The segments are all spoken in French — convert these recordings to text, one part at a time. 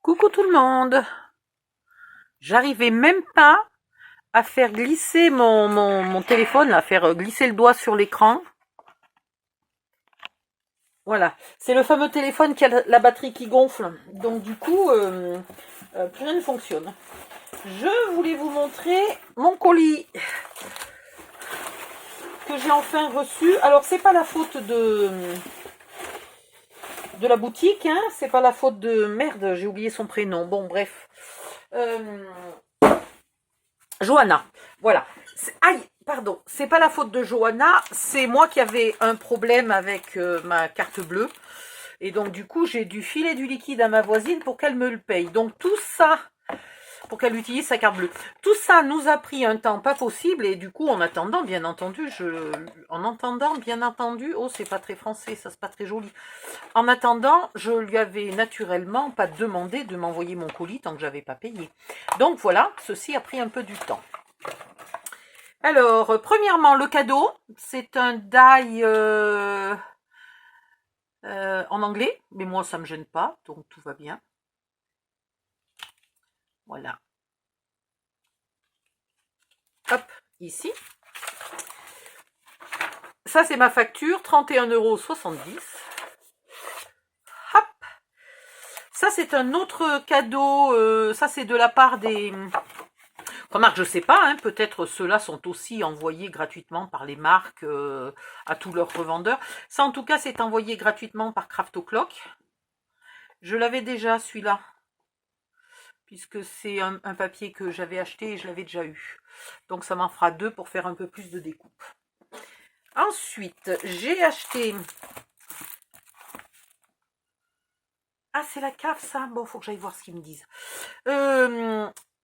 Coucou tout le monde. J'arrivais même pas à faire glisser mon téléphone, à faire glisser le doigt sur l'écran. Voilà, c'est le fameux téléphone qui a la batterie qui gonfle. Donc du coup, plus rien ne fonctionne. Je voulais vous montrer mon colis que j'ai enfin reçu. Alors c'est pas la faute de la boutique, hein. C'est pas la faute de... Merde, j'ai oublié son prénom. Bon, bref. Johanna, voilà. Aïe, pardon, c'est pas la faute de Johanna, c'est moi qui avais un problème avec ma carte bleue. Et donc du coup, j'ai dû filer du liquide à ma voisine pour qu'elle me le paye. Donc tout ça, pour qu'elle utilise sa carte bleue. Tout ça nous a pris un temps pas possible. Et du coup, en attendant, bien entendu, oh c'est pas très français, ça c'est pas très joli. En attendant, je lui avais naturellement pas demandé de m'envoyer mon colis tant que j'avais pas payé. Donc voilà, ceci a pris un peu du temps. Alors, premièrement, le cadeau, c'est un die en anglais, mais moi ça me gêne pas, donc tout va bien. Voilà. Hop, ici. Ça c'est ma facture, 31,70 €. Hop. Ça c'est un autre cadeau, ça c'est de la part des... Remarque, je sais pas, hein, peut-être ceux-là sont aussi envoyés gratuitement par les marques à tous leurs revendeurs. Ça, en tout cas, c'est envoyé gratuitement par Craft O'Clock. Je l'avais déjà, celui-là, puisque c'est un papier que j'avais acheté et je l'avais déjà eu. Donc, ça m'en fera deux pour faire un peu plus de découpe. Ensuite, j'ai acheté... Ah, c'est la cave, ça. Bon, faut que j'aille voir ce qu'ils me disent.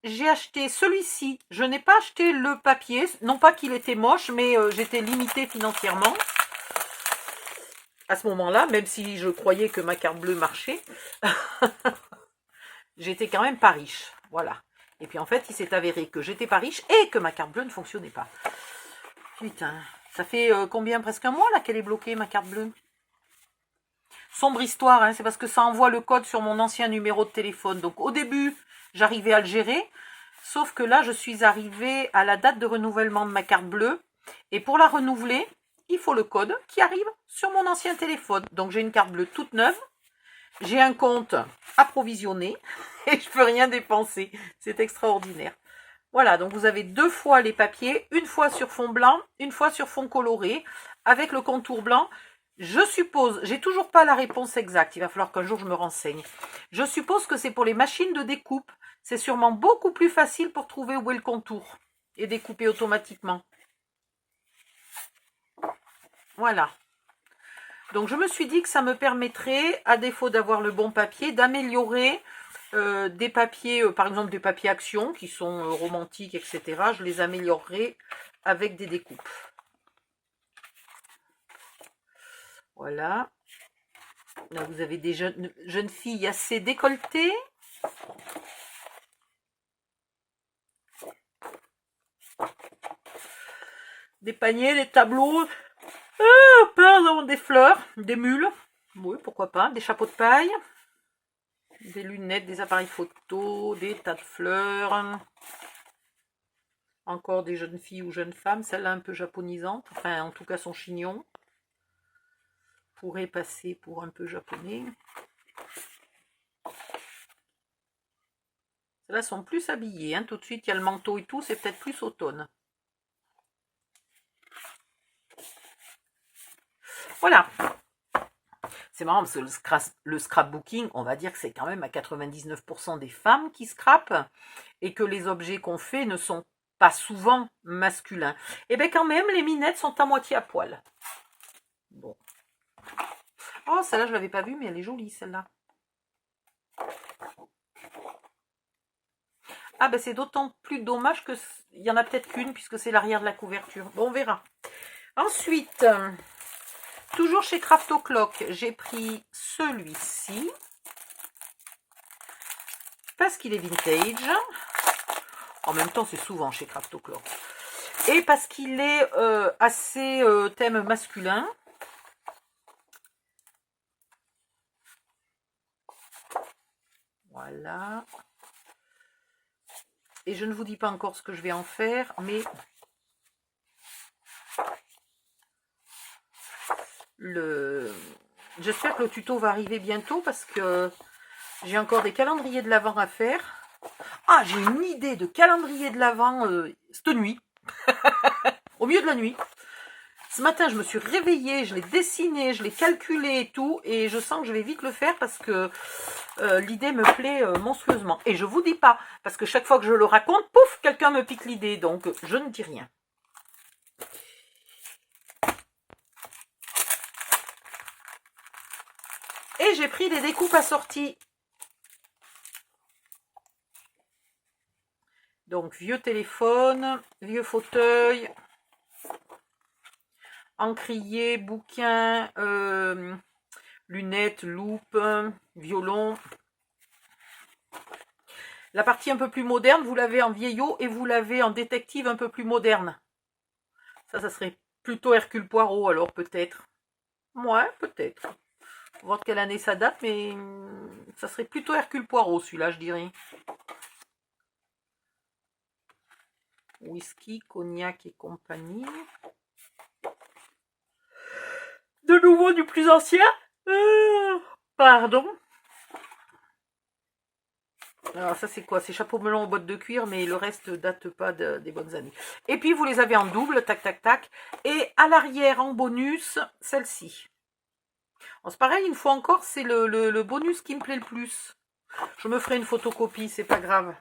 J'ai acheté celui-ci. Je n'ai pas acheté le papier. Non pas qu'il était moche, mais j'étais limitée financièrement. À ce moment-là, même si je croyais que ma carte bleue marchait, j'étais quand même pas riche. Voilà. Et puis en fait, il s'est avéré que j'étais pas riche et que ma carte bleue ne fonctionnait pas. Putain. Ça fait combien? Presque un mois là qu'elle est bloquée, ma carte bleue. Sombre histoire, hein, c'est parce que ça envoie le code sur mon ancien numéro de téléphone. Donc au début, j'arrivais à le gérer. Sauf que là, je suis arrivée à la date de renouvellement de ma carte bleue. Et pour la renouveler, il faut le code qui arrive sur mon ancien téléphone. Donc j'ai une carte bleue toute neuve. J'ai un compte approvisionné et je peux rien dépenser. C'est extraordinaire. Voilà, donc vous avez deux fois les papiers, une fois sur fond blanc, une fois sur fond coloré, avec le contour blanc. Je suppose, j'ai toujours pas la réponse exacte, il va falloir qu'un jour je me renseigne. Je suppose que c'est pour les machines de découpe. C'est sûrement beaucoup plus facile pour trouver où est le contour et découper automatiquement. Voilà. Donc je me suis dit que ça me permettrait, à défaut d'avoir le bon papier, d'améliorer des papiers, par exemple des papiers Action qui sont romantiques, etc. Je les améliorerai avec des découpes. Voilà. Là, vous avez des jeunes filles assez décolletées. Des paniers, des tableaux. Pardon, des fleurs, des mules. Oui, pourquoi pas. Des chapeaux de paille. Des lunettes, des appareils photo, des tas de fleurs. Encore des jeunes filles ou jeunes femmes. Celle-là un peu japonisante. Enfin, en tout cas, son chignon pourrait passer pour un peu japonais. Celles-là sont plus habillées. Hein. Tout de suite, il y a le manteau et tout. C'est peut-être plus automne. Voilà. C'est marrant parce que le scrapbooking, on va dire que c'est quand même à 99% des femmes qui scrapent et que les objets qu'on fait ne sont pas souvent masculins. Et bien quand même, les minettes sont à moitié à poil. Bon. Oh, celle-là, je ne l'avais pas vue, mais elle est jolie, celle-là. Ah ben c'est d'autant plus dommage qu'il y en a peut-être qu'une puisque c'est l'arrière de la couverture. Bon, on verra. Ensuite, toujours chez Craft O'Clock, j'ai pris celui-ci. Parce qu'il est vintage. En même temps, c'est souvent chez Craft O'Clock. Et parce qu'il est assez thème masculin. Voilà. Et je ne vous dis pas encore ce que je vais en faire, mais j'espère que le tuto va arriver bientôt parce que j'ai encore des calendriers de l'Avent à faire. Ah, j'ai une idée de calendrier de l'Avent cette nuit, au milieu de la nuit. Ce matin, je me suis réveillée, je l'ai dessiné, je l'ai calculé et tout, et je sens que je vais vite le faire parce que l'idée me plaît monstrueusement. Et je vous dis pas, parce que chaque fois que je le raconte, pouf, quelqu'un me pique l'idée, donc je ne dis rien. Et j'ai pris des découpes assorties. Donc, vieux téléphone, vieux fauteuil, encrier, bouquin, lunettes, loupe, violon. La partie un peu plus moderne, vous l'avez en vieillot et vous l'avez en détective un peu plus moderne. Ça serait plutôt Hercule Poirot, alors peut-être. Ouais, peut-être. On va voir de quelle année ça date, mais ça serait plutôt Hercule Poirot, celui-là, je dirais. Whisky, cognac et compagnie. De nouveau du plus ancien. Pardon. Alors ça c'est quoi? C'est chapeau melon en boîte de cuir, mais le reste date pas des bonnes années. Et puis vous les avez en double, tac tac tac. Et à l'arrière en bonus, celle-ci. C'est pareil, une fois encore, c'est le bonus qui me plaît le plus. Je me ferai une photocopie, c'est pas grave.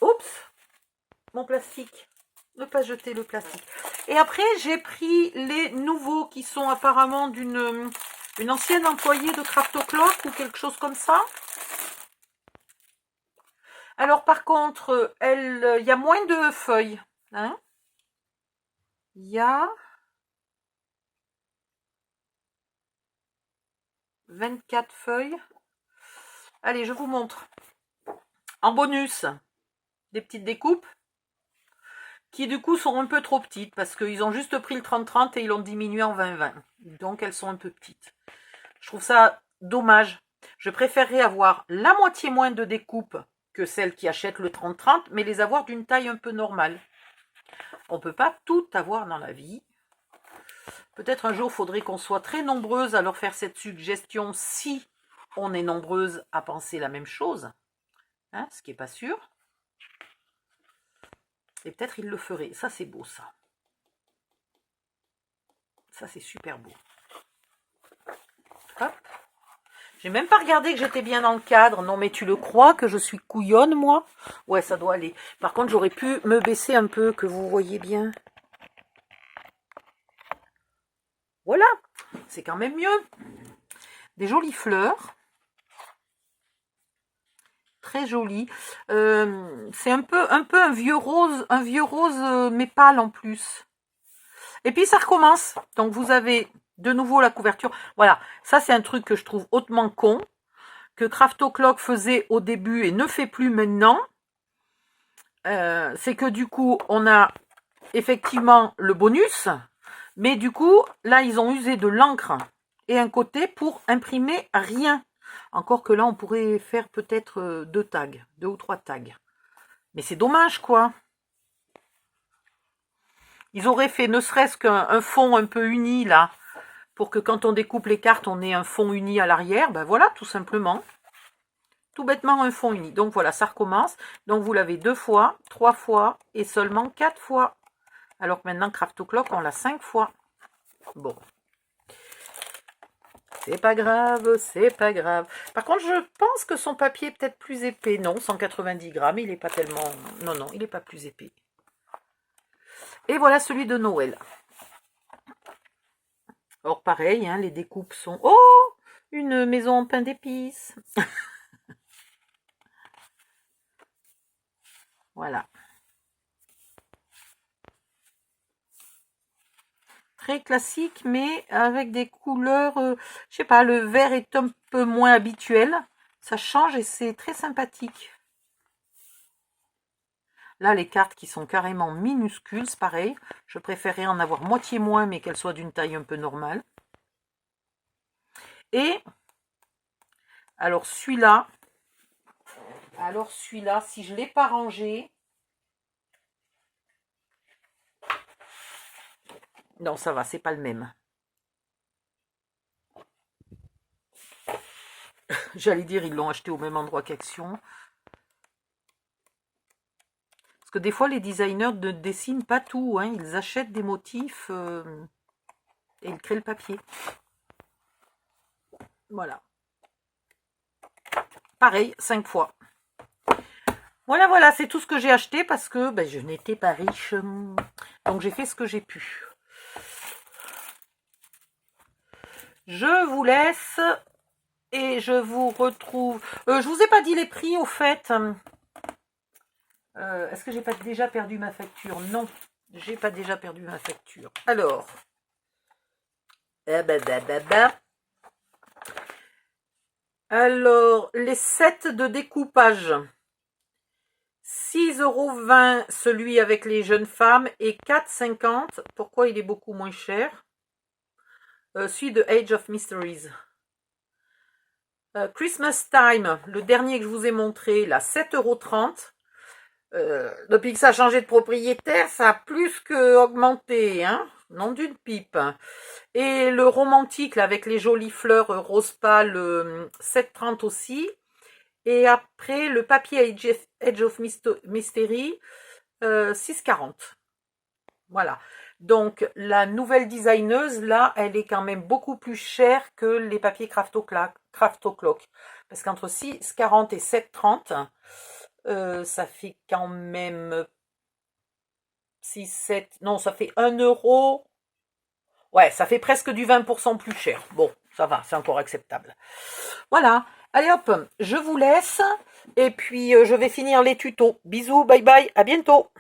Oups, mon plastique. Ne pas jeter le plastique. Et après, j'ai pris les nouveaux qui sont apparemment d'une ancienne employée de Craft O'Clock ou quelque chose comme ça. Alors par contre, il y a moins de feuilles. Hein, il y a 24 feuilles. Allez, je vous montre. En bonus, des petites découpes qui du coup sont un peu trop petites parce qu'ils ont juste pris le 30-30 et ils l'ont diminué en 20-20. Donc elles sont un peu petites. Je trouve ça dommage. Je préférerais avoir la moitié moins de découpes que celles qui achètent le 30-30, mais les avoir d'une taille un peu normale. On ne peut pas tout avoir dans la vie. Peut-être un jour, il faudrait qu'on soit très nombreuses à leur faire cette suggestion si on est nombreuses à penser la même chose. Hein, ce qui n'est pas sûr. Et peut-être ils le feraient. Ça, c'est beau, ça. Ça, c'est super beau. Hop. J'ai même pas regardé que j'étais bien dans le cadre. Non, mais tu le crois que je suis couillonne, moi? Ouais, ça doit aller. Par contre, j'aurais pu me baisser un peu, que vous voyez bien. Voilà. C'est quand même mieux. Des jolies fleurs. Très jolies. C'est un peu un vieux rose mais pâle en plus. Et puis ça recommence. Donc vous avez de nouveau la couverture. Voilà, ça c'est un truc que je trouve hautement con, que Craft O'Clock faisait au début et ne fait plus maintenant. C'est que du coup, on a effectivement le bonus, mais du coup, là, ils ont usé de l'encre et un côté pour imprimer rien. Encore que là, on pourrait faire peut-être 2 tags, 2 ou 3 tags. Mais c'est dommage, quoi. Ils auraient fait ne serait-ce qu'un fond un peu uni, là, pour que quand on découpe les cartes, on ait un fond uni à l'arrière. Ben voilà, tout simplement. Tout bêtement, un fond uni. Donc voilà, ça recommence. Donc vous l'avez 2 fois, 3 fois et seulement 4 fois. Alors que maintenant, Craft O'Clock, on l'a 5 fois. Bon. C'est pas grave, c'est pas grave. Par contre, je pense que son papier est peut-être plus épais. Non, 190 grammes, il n'est pas tellement... Non, non, il n'est pas plus épais. Et voilà celui de Noël. Or, pareil, hein, les découpes sont... Oh, une maison en pain d'épices. Voilà. Très classique, mais avec des couleurs... je sais pas, le vert est un peu moins habituel. Ça change et c'est très sympathique. Là, les cartes qui sont carrément minuscules, c'est pareil. Je préférerais en avoir moitié moins, mais qu'elles soient d'une taille un peu normale. Et Alors celui-là, si je ne l'ai pas rangé, non, ça va, c'est pas le même. J'allais dire, ils l'ont acheté au même endroit qu'Action. Parce que des fois, les designers ne dessinent pas tout. Hein. Ils achètent des motifs et ils créent le papier. Voilà. Pareil, 5 fois. Voilà, voilà, c'est tout ce que j'ai acheté parce que ben, je n'étais pas riche. Donc, j'ai fait ce que j'ai pu. Je vous laisse et je vous retrouve. Je vous ai pas dit les prix au fait. Est-ce que j'ai pas déjà perdu ma facture? Non, j'ai pas déjà perdu ma facture. Alors, alors les sets de découpage. 6,20 € celui avec les jeunes femmes et 4,50 €. Pourquoi il est beaucoup moins cher? Celui de Age of Mysteries. Christmas Time, le dernier que je vous ai montré, là, 7,30 €. Depuis que ça a changé de propriétaire, ça a plus que augmenté, hein, non d'une pipe. Et le romantique, là, avec les jolies fleurs rose pâle, 7,30 € aussi. Et après, le papier Edge of Mystery, 6,40 €. Voilà. Donc, la nouvelle designeuse, là, elle est quand même beaucoup plus chère que les papiers Craft O'Clock. Parce qu'entre 6,40 € et 7,30 €, ça fait quand même 6, 7... Non, ça fait 1 €. Ouais, ça fait presque du 20% plus cher. Bon, ça va, c'est encore acceptable. Voilà. Allez hop, je vous laisse. Et puis, je vais finir les tutos. Bisous, bye bye, à bientôt.